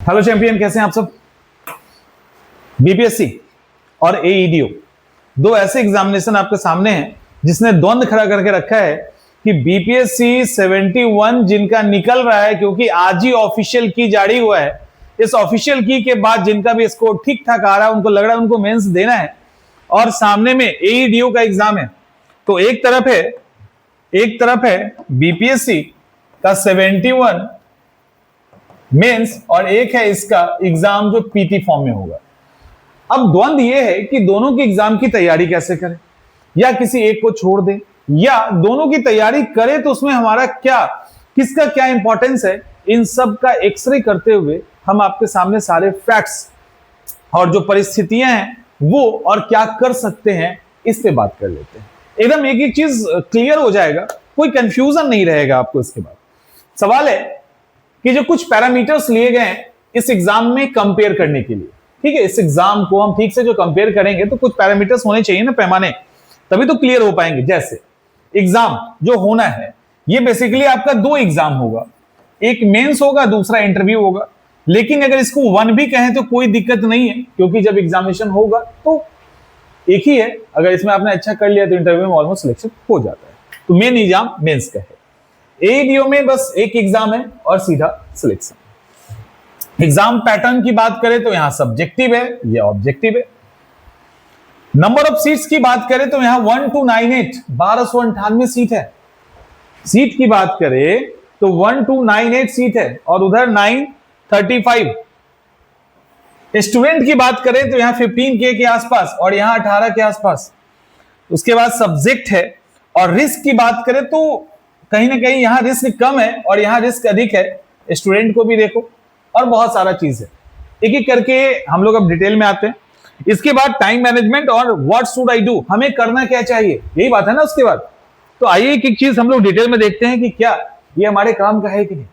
Hello champion, कैसे हैं आप सब। बीपीएससी और एईडीओ दो ऐसे एग्जामिनेशन आपके सामने हैं जिसने द्वंद खड़ा करके रखा है कि बीपीएससी 71 जिनका निकल रहा है, क्योंकि आज ही ऑफिशियल की जारी हुआ है। इस ऑफिशियल की के बाद जिनका भी स्कोर ठीक ठाक आ रहा है, उनको लग रहा है उनको मेंस देना है, और सामने में एईडीओ का एग्जाम है। तो एक तरफ है बीपीएससी का 71 मेंस और एक है इसका एग्जाम जो पीटी फॉर्म में होगा। अब द्वंद यह है कि दोनों की एग्जाम की तैयारी कैसे करें, या किसी एक को छोड़ दें, या दोनों की तैयारी करें तो उसमें हमारा किसका क्या इंपॉर्टेंस है। इन सब का एक्सरे करते हुए हम आपके सामने सारे फैक्ट्स और जो परिस्थितियां हैं वो और क्या कर सकते हैं इस पे बात कर लेते हैं। एकदम एक एक चीज क्लियर हो जाएगा, कोई कंफ्यूजन नहीं रहेगा आपको। इसके बाद सवाल है कि जो कुछ पैरामीटर्स लिए गए हैं इस एग्जाम में कंपेयर करने के लिए, ठीक है, इस एग्जाम को हम ठीक से जो कंपेयर करेंगे तो कुछ पैरामीटर्स होने चाहिए ना, पैमाने, तभी तो क्लियर हो पाएंगे। जैसे एग्जाम जो होना है ये बेसिकली आपका दो एग्जाम होगा, एक मेंस होगा, दूसरा इंटरव्यू होगा। लेकिन अगर इसको वन भी कहें तो कोई दिक्कत नहीं है, क्योंकि जब एग्जामिनेशन होगा तो एक ही है। अगर इसमें आपने अच्छा कर लिया तो इंटरव्यू में ऑलमोस्ट सिलेक्शन हो जाता है। तो मेन एग्जाम मेंस का है। एईडीओ में बस एक एग्जाम है और सीधा सिलेक्शन। एग्जाम पैटर्न की बात करें तो यहां सब्जेक्टिव है, यह ऑब्जेक्टिव है। नंबर ऑफ सीट्स की बात करें तो यहां 1298 1298 सीट है। सीट की बात करें तो 1298 सीट है और उधर 935। स्टूडेंट की बात करें तो यहां 15K के आसपास और यहां 18 के आसपास। उसके बाद सब्जेक्ट है। और रिस्क की बात करें तो कहीं ना कहीं यहां रिस्क कम है और यहां रिस्क अधिक है। स्टूडेंट को भी देखो और बहुत सारा चीज है। एक एक करके हम लोग अब डिटेल में आते हैं। इसके बाद टाइम मैनेजमेंट और व्हाट शुड आई डू, हमें करना क्या चाहिए, यही बात है ना। उसके बाद तो आइए एक एक चीज हम लोग डिटेल में देखते हैं कि क्या ये हमारे काम का है कि नहीं।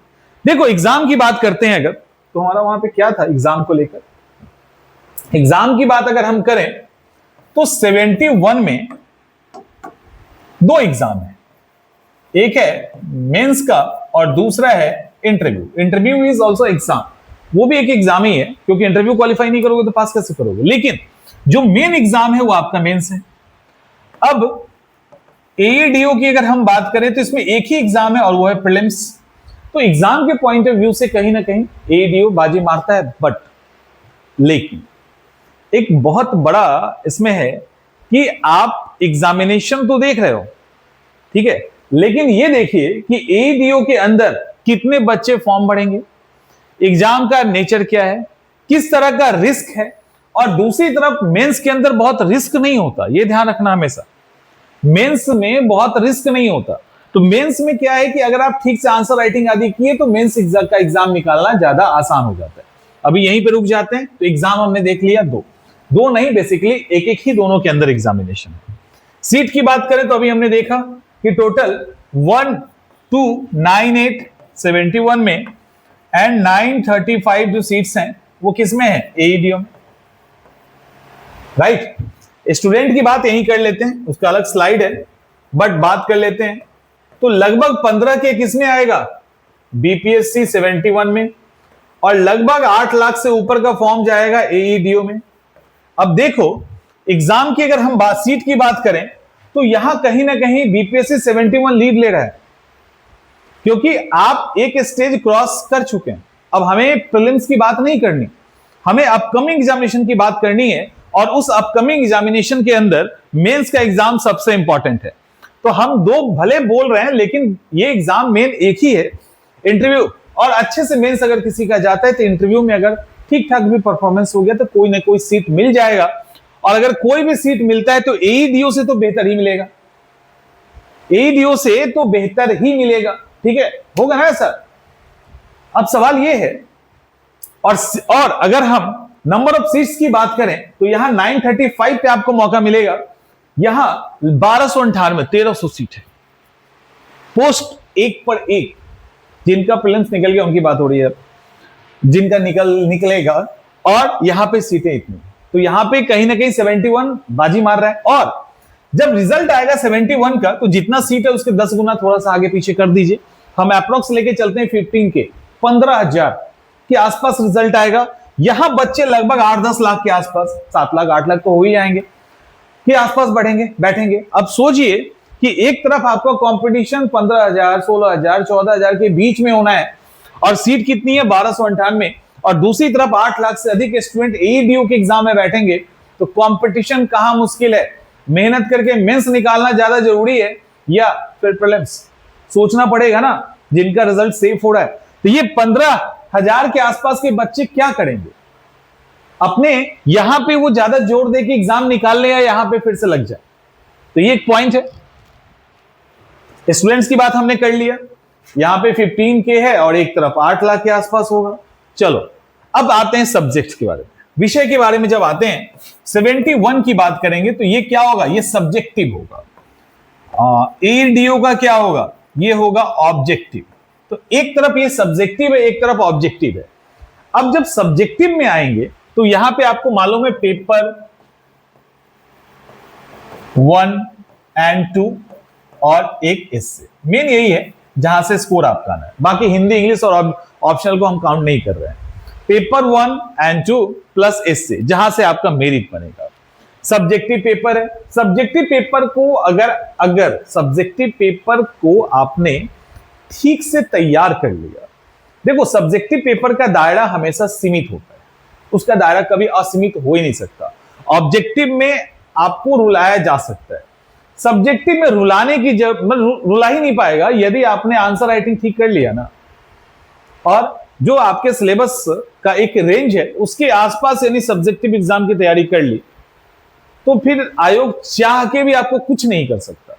देखो एग्जाम की बात करते हैं अगर, तो हमारा वहां पे क्या था एग्जाम को लेकर। एग्जाम की बात अगर हम करें तो 71 में दो एग्जाम है, एक है मेंस का और दूसरा है interview. Interview is also exam, वो भी एक एग्जाम ही है, क्योंकि इंटरव्यू क्वालिफाई नहीं करोगे तो पास कैसे करोगे। लेकिन जो मेन एग्जाम है वो आपका मेंस है। अब एईडीओ की अगर हम बात करें तो इसमें एक ही एग्जाम है और वो है प्रीलिम्स। तो एग्जाम के पॉइंट ऑफ व्यू से कहीं ना कहीं एईडीओ बाजी मारता है, बट लेकिन एक बहुत बड़ा इसमें है कि आप एग्जामिनेशन तो देख रहे हो, ठीक है, लेकिन ये देखिए कि एईडीओ के अंदर कितने बच्चे फॉर्म भरेंगे, एग्जाम का नेचर क्या है, किस तरह का रिस्क है। और दूसरी तरफ मेंस के अंदर बहुत रिस्क नहीं होता, यह ध्यान रखना हमेशा। मेंस में बहुत रिस्क नहीं होता। तो मेंस में क्या है कि अगर आप ठीक से आंसर राइटिंग आदि किए तो मेंस का एग्जाम निकालना ज्यादा आसान हो जाता है। अभी यहीं पे रुक जाते हैं। तो एग्जाम हमने देख लिया, दो नहीं, बेसिकली एक एक ही दोनों के अंदर एग्जामिनेशन है। सीट की बात करें तो अभी हमने देखा कि टोटल 1298 71 में एंड 935 जो सीट्स हैं वो किसमें है, एईडीओ में, राइट। स्टूडेंट की बात यहीं कर लेते हैं, उसका अलग स्लाइड है, बट बात कर लेते हैं तो लगभग 15 के किसमें आएगा, बीपीएससी 71 में, और लगभग 8 लाख से ऊपर का फॉर्म जाएगा एईडीओ में। अब देखो एग्जाम की अगर हम सीट की बात करें तो यहां कहीं ना कहीं बीपीएससी 71 लीड ले रहा है, क्योंकि आप एक स्टेज क्रॉस कर चुके हैं। अब हमें प्रीलिम्स की बात नहीं करनी, हमें अपकमिंग एग्जामिनेशन की बात करनी है, और उस अपकमिंग एग्जामिनेशन के अंदर मेंस का एग्जाम सबसे इंपॉर्टेंट है। तो हम दो भले बोल रहे हैं, लेकिन ये एग्जाम मेन एक ही है, इंटरव्यू। और अच्छे से मेंस अगर किसी का जाता है तो इंटरव्यू में अगर ठीक ठाक भी परफॉर्मेंस हो गया तो कोई ना कोई सीट मिल जाएगा। और अगर कोई भी सीट मिलता है तो एईडीओ से तो बेहतर ही मिलेगा, एईडीओ से तो बेहतर ही मिलेगा, ठीक है, होगा ना सर। अब सवाल ये है, और अगर हम नंबर ऑफ सीट्स की बात करें तो यहां 935 पे आपको मौका मिलेगा, यहां 1298 1300 सीट है। पोस्ट एक पर एक, जिनका प्रीलिम्स निकल गया उनकी बात हो रही है, जिनका निकलेगा, और यहां पे सीटें इतनी। तो यहां पे कहीं ना कहीं 71 बाजी मार रहा है। और जब रिजल्ट आएगा 71 का तो जितना सीट है उसके 10 गुना थोड़ा सा आगे पीछे कर दीजिए। हम अप्रोक्स लेके चलते हैं 15 के 15,000 के आसपास रिजल्ट आएगा। यहां बच्चे लगभग 8-10 लाख के आसपास, 7 लाख 8 लाख तो हो ही जाएंगे, के आसपास बढ़ेंगे बैठेंगे। अब सोचिए कि एक तरफ आपका कंपटीशन 15,000, 16,000, 14,000 के बीच में होना है और सीट कितनी है 1298, और दूसरी तरफ 8 लाख से अधिक स्टूडेंट एईडीओ के एग्जाम में बैठेंगे, तो कंपटीशन कहां मुश्किल है? मेहनत करके मेंस निकालना ज्यादा जरूरी है या फिर प्रीलिम्स? सोचना पड़ेगा ना, जिनका रिजल्ट सेफ हो रहा है। तो ये 15,000 के आसपास के बच्चे क्या करेंगे? अपने यहां पे वो ज्यादा जोर दे के एग्जाम निकाल ले या यहां पे फिर से लग जाए? तो ये एक पॉइंट है। स्टूडेंट्स की बात हमने कर लिया, यहां पे 15 के है और एक तरफ 8 लाख के आसपास होगा। चलो अब आते हैं सब्जेक्ट के बारे में, विषय के बारे में। जब आते हैं 71 की बात करेंगे तो ये क्या होगा? ये सब्जेक्टिव होगा। एईडीओ का क्या होगा? ये होगा ऑब्जेक्टिव। तो एक तरफ ये सब्जेक्टिव है, एक तरफ ऑब्जेक्टिव है। अब जब सब्जेक्टिव में आएंगे तो यहां पे आपको मालूम है पेपर 1 and 2 और एक इससे, मेन यही है जहां से स्कोर आपका आना है। बाकी हिंदी, इंग्लिश और ऑप्शनल को हम काउंट नहीं कर रहे हैं। पेपर 1 and 2 प्लस इससे, जहां से आपका मेरिट बनेगा। सब्जेक्टिव पेपर है। सब्जेक्टिव पेपर को अगर सब्जेक्टिव पेपर को आपने ठीक से तैयार कर लिया, देखो सब्जेक्टिव पेपर का दायरा हमेशा सीमित होता है, उसका दायरा कभी असीमित हो ही नहीं सकता। ऑब्जेक्टिव में आपको रुलाया जा सकता है, सब्जेक्टिव में रुलाने की रुला ही नहीं पाएगा यदि आपने आंसर राइटिंग ठीक कर लिया ना, और जो आपके सिलेबस का एक रेंज है उसके आसपास यानी सब्जेक्टिव एग्जाम की तैयारी कर ली, तो फिर आयोग चाह के भी आपको कुछ नहीं कर सकता।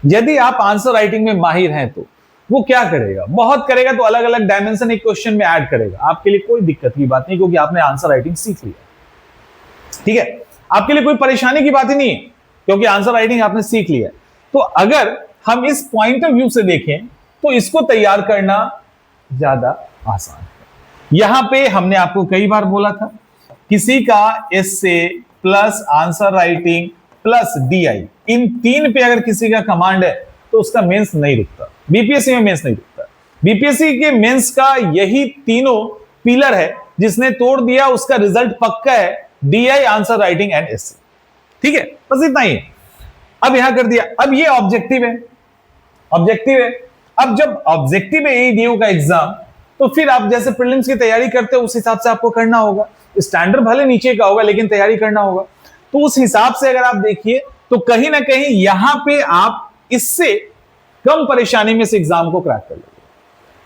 यदि आप आंसर राइटिंग में माहिर हैं तो वो क्या करेगा? बहुत करेगा, तो अलग अलग डायमेंशन एक क्वेश्चन में ऐड करेगा। आपके लिए कोई दिक्कत की बात नहीं, क्योंकि आपने आंसर राइटिंग सीख लिया। ठीक है, आपके लिए कोई परेशानी की बात ही नहीं है, क्योंकि आंसर राइटिंग आपने सीख लिया। तो अगर हम इस पॉइंट ऑफ व्यू से देखें तो इसको तैयार करना ज्यादा आसान है। यहां पे हमने आपको कई बार बोला था, किसी का essay plus answer writing plus DI, इन 3 पे अगर किसी का कमांड है तो उसका मेंस नहीं रुकता। बीपीएससी में मेंस नहीं रुकता। बीपीएससी के मेंस का यही तीनों पिलर है, जिसने तोड़ दिया उसका रिजल्ट पक्का है, डीआई, आंसर राइटिंग एंड एस्से। ठीक है, बस इतना ही है। अब यहां कर दिया। अब ये ऑब्जेक्टिव है, ऑब्जेक्टिव है। अब जब ऑब्जेक्टिव है एईडीओ का एग्जाम, तो फिर आप जैसे प्रीलिम्स की तैयारी करते हो उस हिसाब से आपको करना होगा। स्टैंडर्ड भले नीचे का होगा लेकिन तैयारी करना होगा। तो उस हिसाब से अगर आप देखिए तो कहीं ना कहीं यहां पे आप इससे कम परेशानी में से एग्जाम को क्रैक कर लेंगे,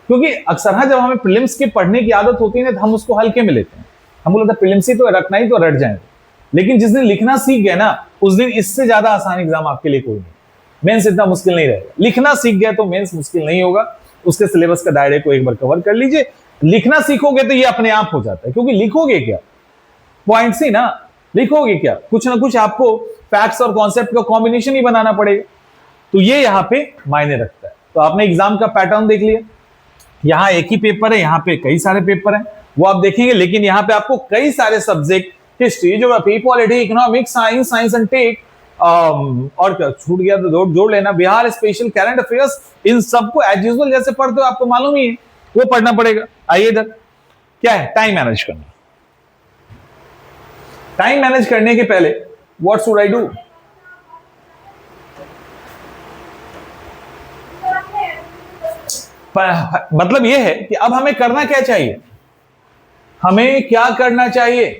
क्योंकि अक्सर जब हमें प्रीलिम्स के पढ़ने की आदत होती है ना, तो हम उसको हल्के में लेते हैं। हम बोलते हैं प्रीलिम्स ही तो रखना ही तो रट जाएंगे, लेकिन जिस दिन लिखना सीख गए ना, उस दिन इससे ज्यादा आसान एग्जाम आपके लिए कोई नहीं। मेंस इतना मुश्किल नहीं रहेगा। लिखना सीख गया तो मेंस मुश्किल नहीं होगा। उसके सिलेबस का दायरे को एक बार कवर कर लीजिए। लिखना सीखोगे तो ये अपने आप हो जाता है, क्योंकि लिखोगे क्या? पॉइंट्स ही ना, लिखोगे क्या? कुछ ना कुछ आपको फैक्ट्स और कॉन्सेप्ट का कॉम्बिनेशन ही बनाना पड़ेगा। तो ये यहां पे मायने रखता है। तो आपने एग्जाम का पैटर्न देख लिया, यहां एक ही पेपर है, यहां पे कई सारे पेपर हैं, वो आप देखेंगे, लेकिन यहां पे आपको कई सारे subject, history, geography, polity, economics, science, science and tech, और क्या छूट गया तो जोड़ लेना, बिहार स्पेशल, करंट अफेयर्स, इन सबको एज यूजुअल जैसे पढ़ते हो आपको मालूम ही है, वो पढ़ना पड़ेगा। आइए इधर क्या है, टाइम मैनेज करना। टाइम मैनेज करने के पहले व्हाट शुड आई डू? मतलब यह है कि अब हमें करना क्या चाहिए? हमें क्या करना चाहिए?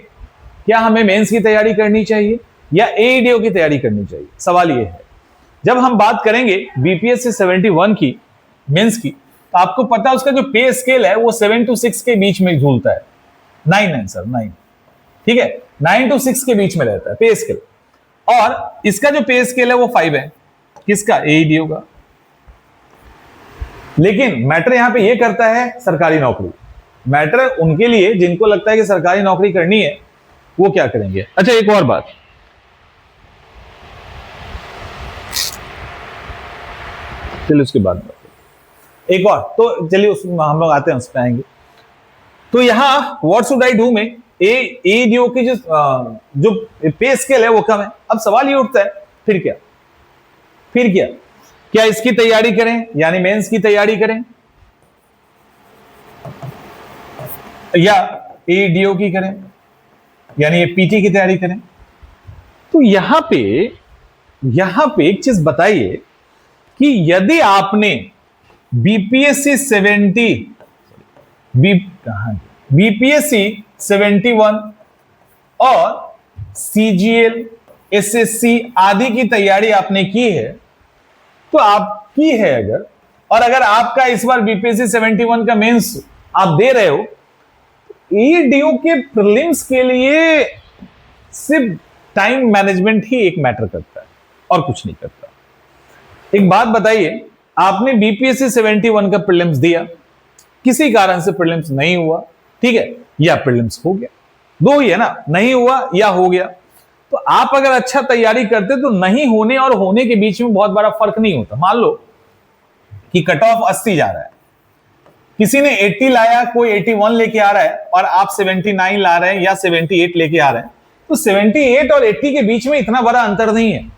क्या हमें मेंस की तैयारी करनी चाहिए या एईडीओ की तैयारी करनी चाहिए? सवाल यह है। जब हम बात करेंगे बीपीएससी 71 की मेंस की, तो आपको पता है उसका जो पे स्केल है वो 7 to 6 के बीच में झूलता है। 9 आंसर 9, ठीक है, 9 to 6 के बीच में रहता है पे स्केल। और इसका जो पे स्केल है वो 5 है। किसका? एईडीओ का। लेकिन मैटर यहां पे ये करता है सरकारी नौकरी। मैटर उनके लिए जिनको लगता है कि सरकारी नौकरी करनी है, वो क्या करेंगे। अच्छा, एक और बात, चलिए उसके बाद एक और, तो चलिए उसमें हम लोग आते हैं, उस पर आएंगे। तो यहां व्हाट शुड आई डू में एईडीओ की जो पे स्केल है वो कम है। अब सवाल ये उठता है, फिर क्या? फिर क्या? क्या इसकी तैयारी करें, यानी मेंस की तैयारी करें? या एडीओ की करें, यानी ये पीटी की तैयारी करें। तो यहां पे एक चीज बताइए कि यदि आपने बीपीएससी 71 और सीजीएल, एसएससी आदि की तैयारी आपने की है, तो आपकी है अगर आपका इस बार बीपीएससी 71 का मेंस आप दे रहे हो, एडीओ के प्रीलिम्स के लिए सिर्फ टाइम मैनेजमेंट ही एक मैटर करता है और कुछ नहीं करता। एक बात बताइए, आपने बीपीएससी 71 का प्रीलिम्स दिया, किसी कारण से प्रीलिम्स नहीं हुआ, ठीक है, या प्रीलिम्स हो गया, दो ही है ना, नहीं हुआ या हो गया। तो आप अगर अच्छा तैयारी करते तो नहीं होने और होने के बीच में बहुत बड़ा फर्क नहीं होता। मान लो कि कट ऑफ 80 जा रहा है, किसी ने 80 लाया, कोई 81 लेके आ रहा है और आप 79 ला रहे हैं या 78 लेके आ रहे हैं, तो 78 और 80 के बीच में इतना बड़ा अंतर नहीं है।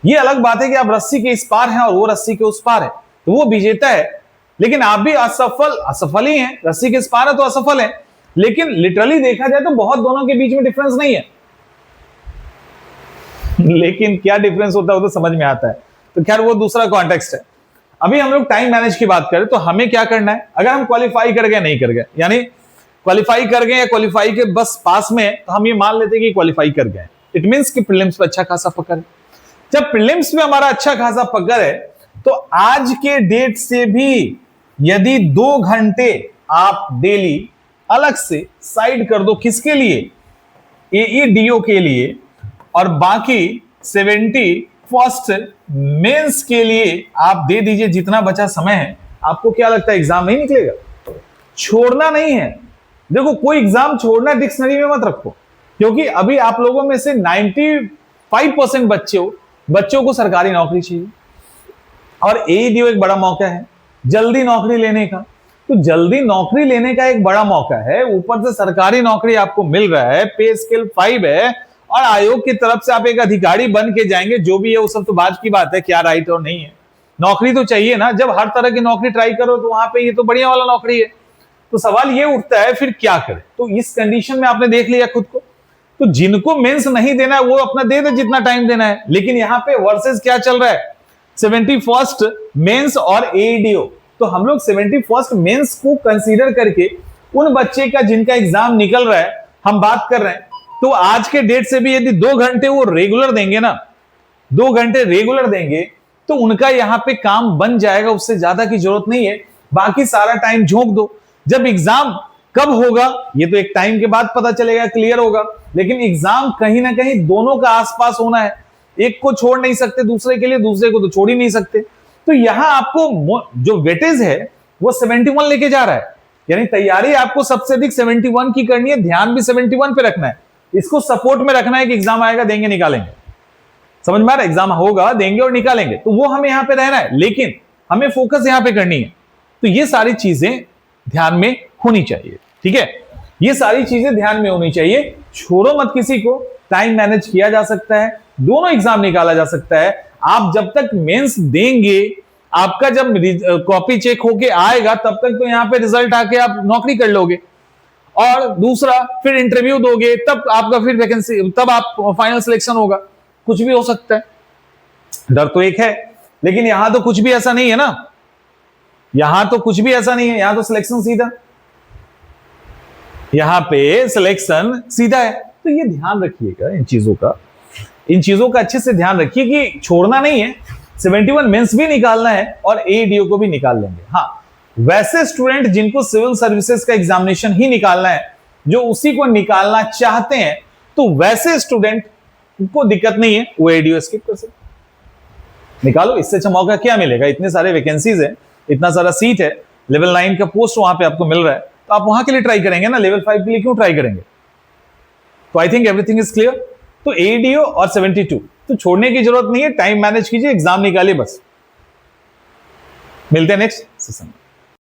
ये अलग बात है कि आप रस्सी के इस पार हैं और वो रस्सी के उस पार है, तो वो विजेता है, लेकिन आप भी असफल ही हैं। रस्सी के इस पार है तो असफल है, लेकिन लिटरली देखा जाए तो बहुत दोनों के बीच में डिफरेंस नहीं है। लेकिन क्या डिफरेंस होता है वो तो समझ में आता है, तो खैर वो दूसरा कॉन्टेक्स्ट है। अभी हम लोग टाइम मैनेज की बात करें तो हमें क्या करना है, अगर हम क्वालिफाई कर गए नहीं कर गए, यानी क्वालिफाई कर गए या क्वालिफाई के बस पास में है, तो हम ये मान लेते हैं कि क्वालिफाई कर गए, इट मींस कि प्रीलिम्स पे अच्छा खासा पकड़ है। जब प्रीलिम्स में हमारा अच्छा खासा पकड़ है, तो आज के डेट से भी यदि 2 घंटे आप डेली अलग से साइड कर दो, किसके लिए, एईडीओ के लिए, और बाकी 71st मेंस के लिए आप दे दीजिए जितना बचा समय है, आपको क्या लगता है एग्जाम नहीं निकलेगा? छोड़ना नहीं है। देखो, कोई एग्जाम छोड़ना डिक्शनरी में मत रखो, क्योंकि अभी आप लोगों में से 95% बच्चों को सरकारी नौकरी चाहिए और एईडीओ एक बड़ा मौका है जल्दी नौकरी लेने का। तो जल्दी नौकरी लेने का एक बड़ा मौका है, ऊपर से सरकारी नौकरी आपको मिल रहा है, पे स्केल 5 है और आयोग की तरफ से आप एक अधिकारी बन के जाएंगे। जो भी है वो सब तो बाद की बात है, क्या राइट और नहीं है, नौकरी तो चाहिए ना। जब हर तरह की नौकरी ट्राई करो तो वहां पे ये तो बढ़िया वाला नौकरी है। तो सवाल ये उठता है फिर क्या करें। तो इस कंडीशन में आपने देख लिया खुद को, तो जिनको मेंस नहीं देना है वो अपना दे दे जितना टाइम देना है, लेकिन यहां पे वर्सेस क्या चल रहा है, 71st मेंस और एईडीओ। तो हम लोग 71st मेंस को कंसीडर करके उन बच्चे का जिनका एग्जाम निकल रहा है हम बात कर रहे हैं। तो आज के डेट से भी यदि 2 घंटे वो रेगुलर देंगे ना, 2 घंटे रेगुलर देंगे, तो उनका यहां पे काम बन जाएगा, उससे ज्यादा की जरूरत नहीं है। बाकी सारा टाइम झोंक दो। जब एग्जाम कब होगा ये तो एक टाइम के बाद पता चलेगा, क्लियर होगा, लेकिन एग्जाम कहीं ना कहीं दोनों का आसपास होना है। एक को छोड़ नहीं सकते दूसरे के लिए, दूसरे को तो छोड़ ही नहीं सकते। तो यहां आपको जो वेटेज है वो 71 लेके जा रहा है, यानी तैयारी आपको सबसे अधिक 71 की करनी है, ध्यान भी 71 पे रखना है, इसको सपोर्ट में रखना है कि एग्जाम आएगा देंगे निकालेंगे। समझ में आ रहा है, एग्जाम होगा देंगे और निकालेंगे, तो वो हमें यहां पे रहना है, लेकिन हमें फोकस यहां पे करनी है। तो ये सारी चीजें ध्यान में होनी चाहिए, ठीक है, ये सारी चीजें ध्यान में होनी चाहिए। छोड़ो मत किसी को, टाइम मैनेज किया जा सकता है, दोनों एग्जाम निकाला जा सकता है। आप जब तक मेंस देंगे, आपका जब कॉपी चेक होके आएगा तब तक तो यहां पे रिजल्ट आके आप नौकरी कर लोगे, और दूसरा फिर इंटरव्यू दोगे, तब आपका फिर वैकेंसी, तब आप फाइनल सिलेक्शन होगा। कुछ भी हो सकता है, डर तो एक है, लेकिन यहां तो कुछ भी ऐसा नहीं है ना, यहां तो कुछ भी ऐसा नहीं है, यहां तो सिलेक्शन सीधा, यहां पे सिलेक्शन सीधा है। तो ये ध्यान रखिएगा इन चीजों का अच्छे से ध्यान रखिए कि छोड़ना नहीं है। 71 मेंस भी निकालना है और एईडीओ को भी निकाल लेंगे। हाँ, वैसे स्टूडेंट जिनको सिविल सर्विसेज का एग्जामिनेशन ही निकालना है, जो उसी को निकालना चाहते हैं, तो वैसे स्टूडेंट को दिक्कत नहीं है, वो एईडीओ स्किप कर सकते, निकालो। इससे अच्छा मौका क्या मिलेगा, इतने सारे वैकेंसीज है, इतना सारा सीट है, लेवल 9 का पोस्ट वहां पे आपको मिल रहा है, तो आप वहां के लिए ट्राई करेंगे ना, लेवल 5 के लिए क्यों ट्राई करेंगे। तो I think everything is clear. तो एईडीओ और 72 तो छोड़ने की जरूरत नहीं है, टाइम मैनेज कीजिए, एग्जाम निकालिए बस। मिलते हैं नेक्स्ट सेशन में।